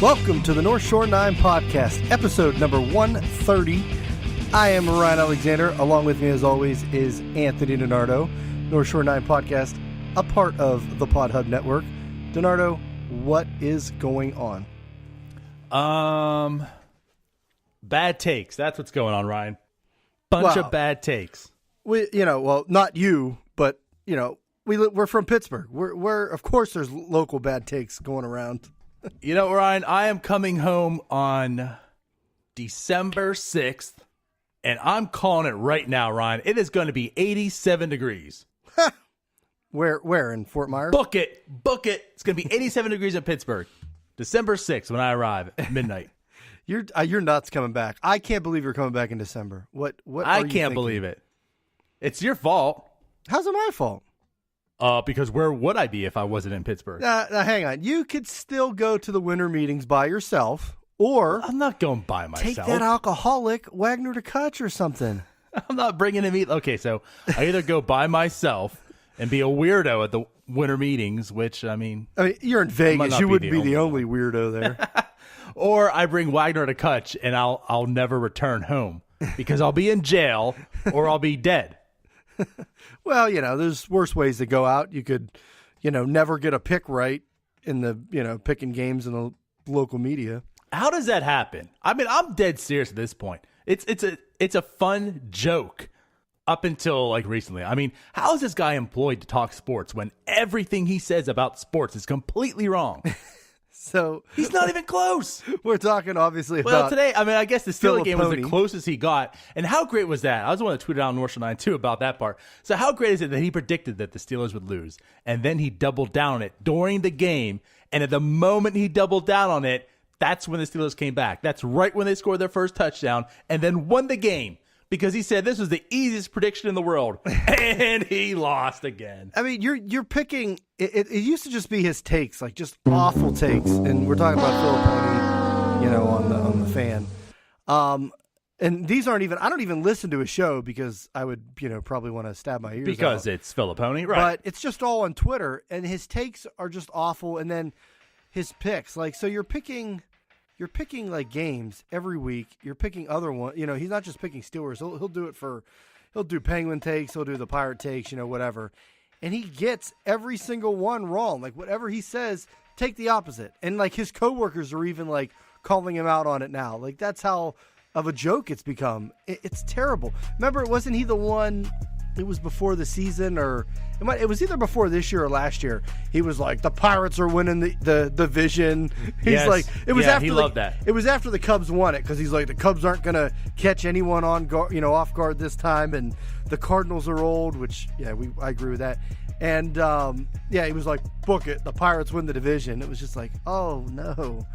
Welcome to the North Shore 9 Podcast, episode number 130. I am Ryan Alexander. Along with me, as always, is Anthony DiNardo. North Shore 9 Podcast, a part of the Pod Hub Network. DiNardo, what is going on? Bad takes. That's what's going on, Ryan. Bunch of bad takes. Not you, but we're from Pittsburgh. We're of course there's local bad takes going around. You know, Ryan, I am coming home on December 6th, and I'm calling it right now, Ryan. It is going to be 87 degrees. Where in Fort Myers? Book it. It's going to be 87 degrees in Pittsburgh. December 6th when I arrive at midnight. You're nuts coming back. I can't believe you're coming back in December. What I can't believe it. It's your fault. How's it my fault? Because where would I be if I wasn't in Pittsburgh? Now, hang on. You could still go to the winter meetings by yourself, or I'm not going by myself. Take that alcoholic Wagner to Kutch or something. I'm not bringing him. Okay, so I either go by myself and be a weirdo at the winter meetings, which I mean, you're in Vegas. You wouldn't be the only weirdo there. Or I bring Wagner to Kutch, and I'll never return home because I'll be in jail or I'll be dead. Well, there's worse ways to go out. You could, never get a pick right in the, picking games in the local media. How does that happen? I mean, I'm dead serious at this point. It's a fun joke up until like recently. I mean, how is this guy employed to talk sports when everything he says about sports is completely wrong? So he's not even close. We're talking obviously about. Well, today, I guess the Steelers game was the closest he got. And how great was that? I was the one that tweeted out on North Shore 9 too about that part. So how great is it that he predicted that the Steelers would lose, and then he doubled down on it during the game, and at the moment he doubled down on it, that's when the Steelers came back. That's right when they scored their first touchdown and then won the game. Because he said this was the easiest prediction in the world, and he lost again. I mean, you're picking. It used to just be his takes, like just awful takes, and we're talking about Philipponi, on the fan. And these aren't even. I don't even listen to his show because I would, probably want to stab my ears because out. It's Philipponi, right? But it's just all on Twitter, and his takes are just awful, and then his picks, like so, you're picking like games every week. You're picking other one. He's not just picking Steelers. He'll do Penguin takes. He'll do the Pirate takes. Whatever. And he gets every single one wrong. Like whatever he says, take the opposite. And like his coworkers are even like calling him out on it now. Like that's how of a joke it's become. It's terrible. Remember, wasn't he the one? It was before the season, or it was either before this year or last year. He was like, the Pirates are winning the division. He's like, it was after he loved that. It was after the Cubs won it because he's like, the Cubs aren't going to catch anyone on guard, off guard this time, and the Cardinals are old, which I agree with that. And he was like, book it. The Pirates win the division. It was just like, oh no.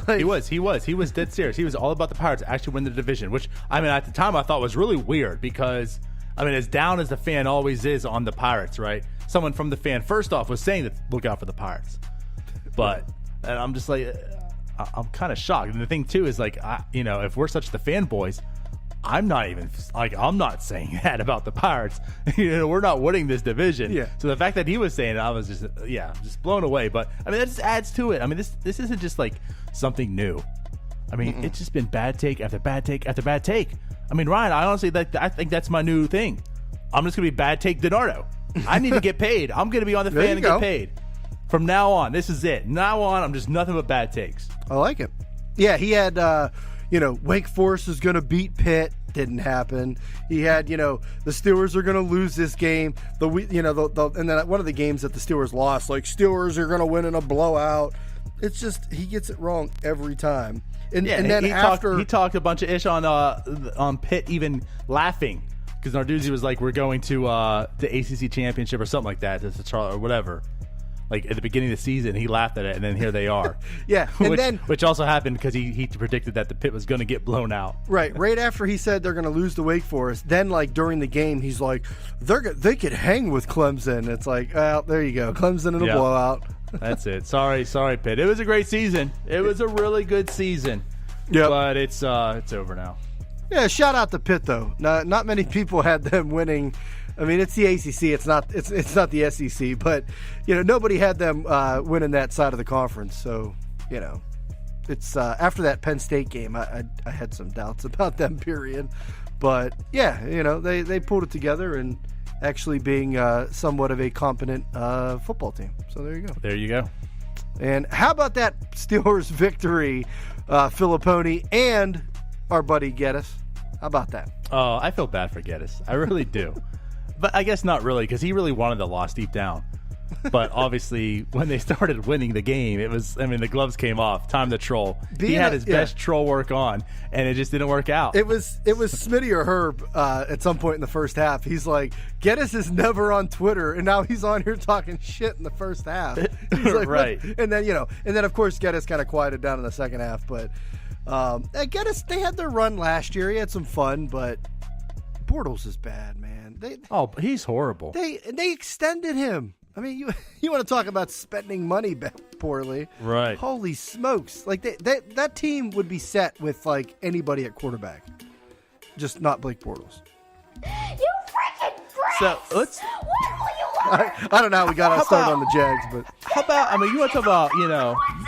Like, he was dead serious. He was all about the Pirates actually win the division, which at the time I thought was really weird because. As down as the fan always is on the Pirates, right? Someone from the fan, first off, was saying that look out for the Pirates. But and I'm just like, I'm kind of shocked. And the thing, too, is like, if we're such the fanboys, I'm not saying that about the Pirates. We're not winning this division. Yeah. So the fact that he was saying it, I was just blown away. But, that just adds to it. This isn't just like something new. It's just been bad take after bad take after bad take. Ryan, I think that's my new thing. I'm just going to be bad take DiNardo. I need to get paid. I'm going to be on the fan and get paid. From now on, this is it. Now on, I'm just nothing but bad takes. I like it. Yeah, he had, Wake Forest is going to beat Pitt. Didn't happen. He had, the Steelers are going to lose this game. And then one of the games that the Steelers lost, like Steelers are going to win in a blowout. It's just he gets it wrong every time. And then he talked a bunch of ish on Pitt even laughing because Narduzzi was like, we're going to the ACC championship or something like that, or whatever. Like at the beginning of the season, he laughed at it, and then here they are. Yeah, which also happened because he predicted that the Pitt was going to get blown out. Right after he said they're going to lose to Wake Forest, then like during the game, he's like, they could hang with Clemson. It's like, well, there you go, Clemson in a blowout. That's it. Sorry, Pitt. It was a great season. It was a really good season. Yeah, but it's over now. Yeah, shout out to Pitt though. Not many people had them winning. It's the ACC. It's not the SEC. But nobody had them winning that side of the conference. So it's after that Penn State game, I had some doubts about them, period. But yeah, they pulled it together and actually being somewhat of a competent football team. So there you go. There you go. And how about that Steelers victory, Filipponi and our buddy Geddes? How about that? Oh, I feel bad for Geddes. I really do. But I guess not really, because he really wanted the loss deep down. But obviously, when they started winning the game, the gloves came off. Time to troll. He had his best troll work on, and it just didn't work out. It was Smitty or Herb at some point in the first half. He's like, Geddes is never on Twitter, and now he's on here talking shit in the first half. He's like, right. What? And then of course Geddes kind of quieted down in the second half. But Geddes, they had their run last year. He had some fun, but Bortles is bad, man. He's horrible. They extended him. I mean, you want to talk about spending money poorly. Right. Holy smokes. Like, that team would be set with, like, anybody at quarterback. Just not Blake Bortles. You freaking brats! So, let's... What will you learn? I don't know how we got started on the Jags, but... How about, you want to talk about,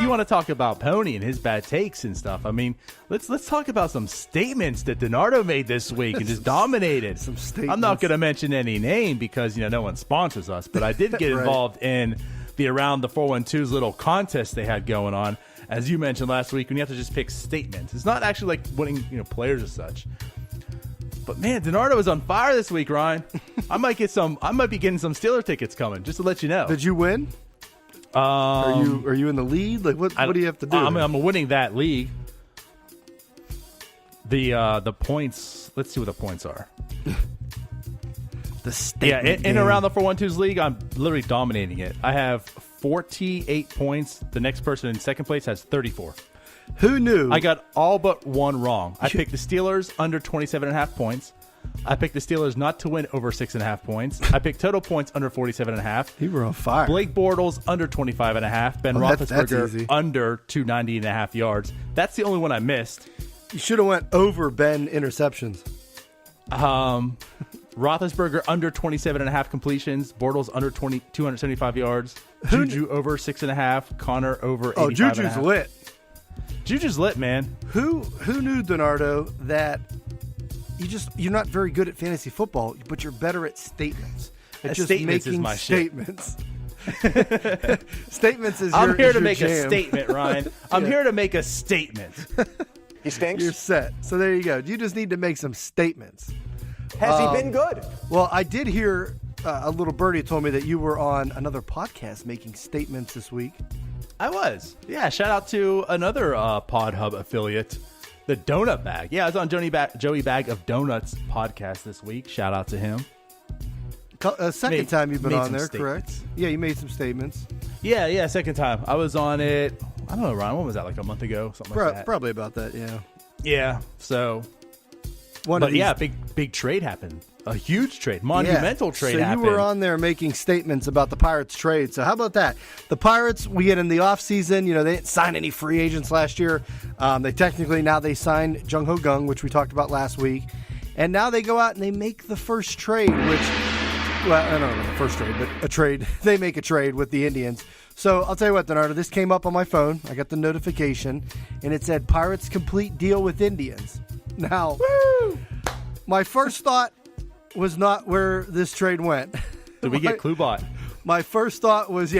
you want to talk about Pony and his bad takes and stuff. I mean, let's talk about some statements that DiNardo made this week and just dominated. Some statements. I'm not going to mention any name because, no one sponsors us, but I did get involved in the Around the 412's little contest they had going on. As you mentioned last week, when you have to just pick statements. It's not actually like winning, players as such. But man, DiNardo is on fire this week, Ryan. I might be getting some Steeler tickets coming, just to let you know. Did you win? Are you in the lead? Like what do you have to do? I'm winning that league. The points. Let's see what the points are. The statement. In Around the 412's league, I'm literally dominating it. I have 48 points. The next person in second place has 34. Who knew? I got all but one wrong. I picked the Steelers under 27.5 points. I picked the Steelers not to win over 6.5 points. I picked total points under 47.5. You were on fire. Blake Bortles under 25.5. Ben Roethlisberger under 290.5 yards. That's the only one I missed. You should have went over Ben interceptions. Roethlisberger under 27.5 completions. Bortles under 275 yards. Juju over 6.5. Connor over 85.5. Oh, Juju's lit. Juju's lit, man. Who knew, DiNardo, that you're not very good at fantasy football, but you're better at statements. At just statements making is my statements. Statements is I'm here to your make jam. a statement, Ryan. I'm here to make a statement. He stinks. You're set. So there you go. You just need to make some statements. Has he been good? Well, I did hear a little birdie told me that you were on another podcast making statements this week. I was. Yeah, shout out to another Pod Hub affiliate, the Donut Bag. Yeah, I was on Joey Bag of Donuts podcast this week. Shout out to him. Second time you've been on there, statements. correct? Yeah, you made some statements. Yeah, second time. I was on it, I don't know, Ryan, when was that, like a month ago? Something like that. Probably about that, yeah. Yeah, so... big trade happened. A huge trade, monumental trade happened. So you were on there making statements about the Pirates trade. So how about that? The Pirates, we get in the offseason, they didn't sign any free agents last year. They signed Jung Ho Gung, which we talked about last week. And now they go out and they make the first trade, I don't know the first trade, but a trade. They make a trade with the Indians. So I'll tell you what, DiNardo, this came up on my phone. I got the notification, and it said Pirates complete deal with Indians. Now, my first thought was not where this trade went. Did we get Klubot? My first thought was,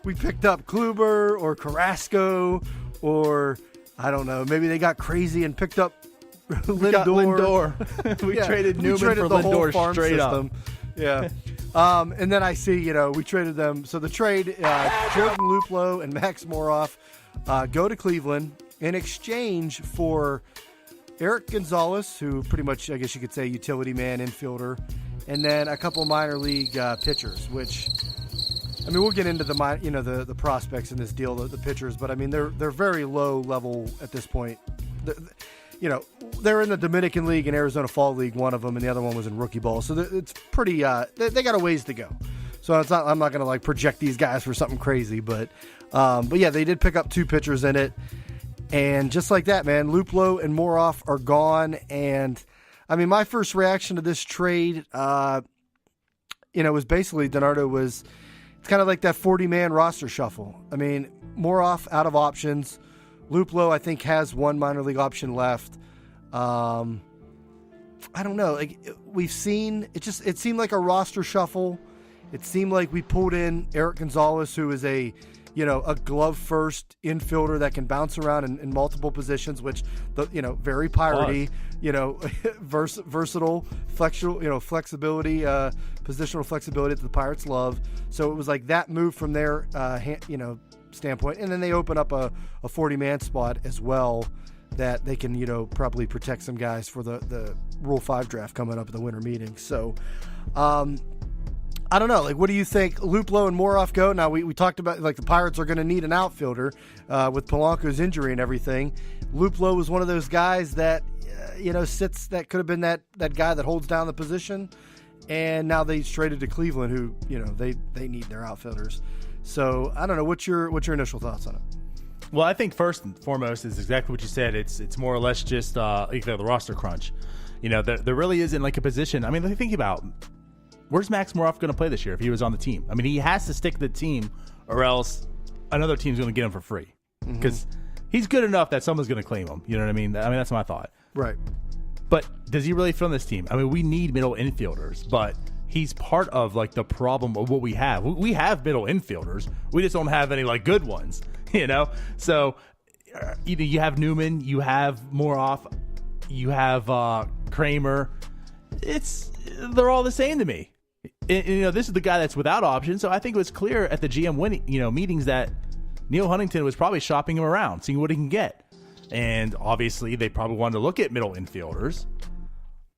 we picked up Kluber or Carrasco, or I don't know, maybe they got crazy and picked up Lindor. We traded Newman for Lindor straight up. Yeah. And then I see, we traded them. So the trade, Jordan Luplow and Max Moroff go to Cleveland in exchange for Erik Gonzalez, who pretty much, I guess you could say, utility man, infielder, and then a couple minor league pitchers, which, we'll get into the prospects in this deal, the pitchers, but they're very low level at this point. They're in the Dominican League and Arizona Fall League, one of them, and the other one was in rookie ball. So it's pretty, they got a ways to go. So I'm not going to project these guys for something crazy, but yeah, they did pick up two pitchers in it. And just like that, man, Luplow and Moroff are gone. And my first reaction to this trade, was basically DiNardo it's kind of like that 40-man roster shuffle. Moroff out of options, Luplow, I think, has one minor league option left. I don't know. Like we've seen, it seemed like a roster shuffle. It seemed like we pulled in Erik Gonzalez, who is a glove first infielder that can bounce around in multiple positions, which very piratey, versatile, flexibility, positional flexibility that the Pirates love. So it was like that move from their standpoint, and then they open up a 40-man spot as well that they can probably protect some guys for the Rule 5 draft coming up at the winter meeting. So I don't know. Like, what do you think? Luplow and Moroff go. Now we talked about like the Pirates are going to need an outfielder with Polanco's injury and everything. Luplow was one of those guys that sits, that could have been that guy that holds down the position, and now they traded to Cleveland, who they need their outfielders. So I don't know. What's your initial thoughts on it? Well, I think first and foremost is exactly what you said. It's more or less just the roster crunch. There really isn't like a position. I mean, think about, where's Max Moroff going to play this year if he was on the team? I mean, he has to stick to the team, or else another team's going to get him for free because he's good enough that someone's going to claim him. You know what I mean? That's my thought. Right. But does he really fit on this team? I mean, we need middle infielders, but he's part of like the problem of what we have. We have middle infielders. We just don't have any like good ones, So either you have Newman, you have Moroff, you have Kramer. They're all the same to me. This is the guy that's without options. So I think it was clear at the GM meetings that Neal Huntington was probably shopping him around, seeing what he can get. And obviously they probably wanted to look at middle infielders,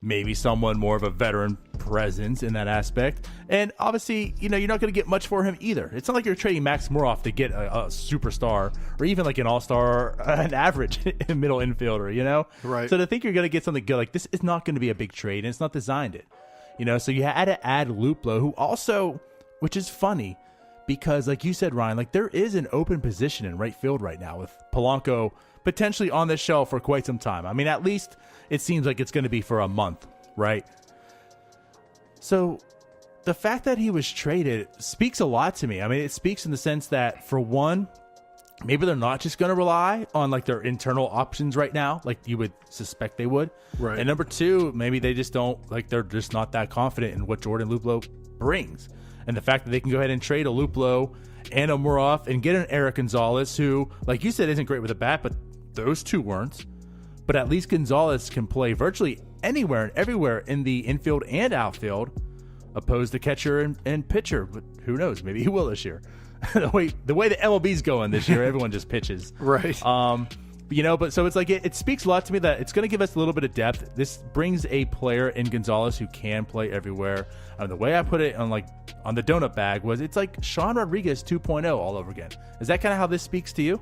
maybe someone more of a veteran presence in that aspect. And obviously, you're not going to get much for him either. It's not like you're trading Max Moroff to get a superstar or even like an all-star, an average middle infielder, Right. So to think you're going to get something good, like this is not going to be a big trade, and it's not designed it. So you had to add Luplow, who also, which is funny, because like you said, Ryan, like there is an open position in right field right now with Polanco potentially on the shelf for quite some time. I mean, at least it seems like it's going to be for a month, right? So the fact that he was traded speaks a lot to me. I mean, it speaks in the sense that, for one, maybe they're not just going to rely on like their internal options right now, like you would suspect they would. Right. And number two, maybe they just don't, like they're just not that confident in what Jordan Luplow brings. And the fact that they can go ahead and trade a Luplow and a Moroff and get an Erik Gonzalez, who, like you said, isn't great with a bat, but those two weren't. But at least Gonzalez can play virtually anywhere and everywhere in the infield and outfield, opposed to catcher and pitcher. But who knows? Maybe he will this year. the way the MLB's going this year, everyone just pitches. Right. But so it's like it speaks a lot to me that it's going to give us a little bit of depth. This brings a player in Gonzalez who can play everywhere. The way I put it on the donut bag was, it's like Sean Rodriguez 2.0 all over again. Is that kind of how this speaks to you?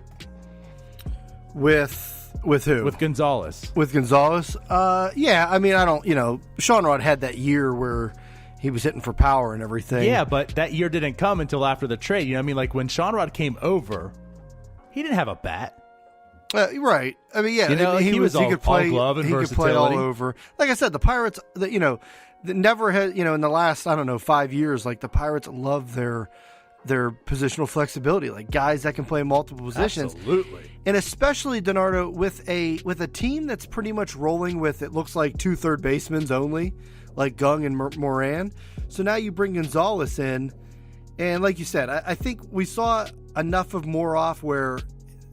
With who? With Gonzalez. With Gonzalez? Yeah. I mean, I don't. Sean Rod had that year where he was hitting for power and everything. Yeah, but that year didn't come until after the trade. You know what I mean? Like when Sean Rod came over, he didn't have a bat. Right. I mean, yeah. He was he could play, all glove and he could play all over. Like I said, the Pirates, never had, in the last, 5 years, like the Pirates love their positional flexibility, like guys that can play multiple positions. Absolutely. And especially, DiNardo, with a team that's pretty much rolling with, it looks like 2 third basemen only, like Gung and Moran. So now you bring Gonzalez in, and like you said, I think we saw enough of Moroff where,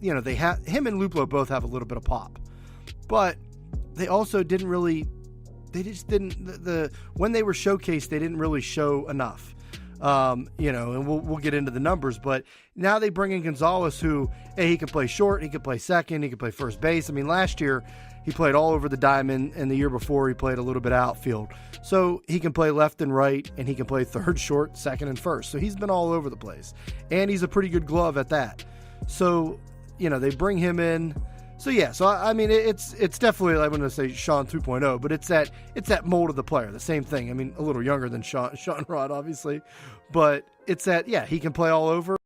they have him and Luplow both have a little bit of pop, but they also didn't really. They just didn't. When they were showcased, they didn't really show enough. And we'll get into the numbers, but now they bring in Gonzalez, who, hey, he can play short, he can play second, he can play first base. I mean, last year he played all over the diamond, and the year before he played a little bit outfield. So he can play left and right, and he can play third, short, second, and first. So he's been all over the place, and he's a pretty good glove at that. So they bring him in. So yeah, I mean, it's definitely, I wouldn't say Sean 2.0, but it's that mold of the player, the same thing. I mean, a little younger than Sean Rod, obviously, but it's that, yeah, he can play all over.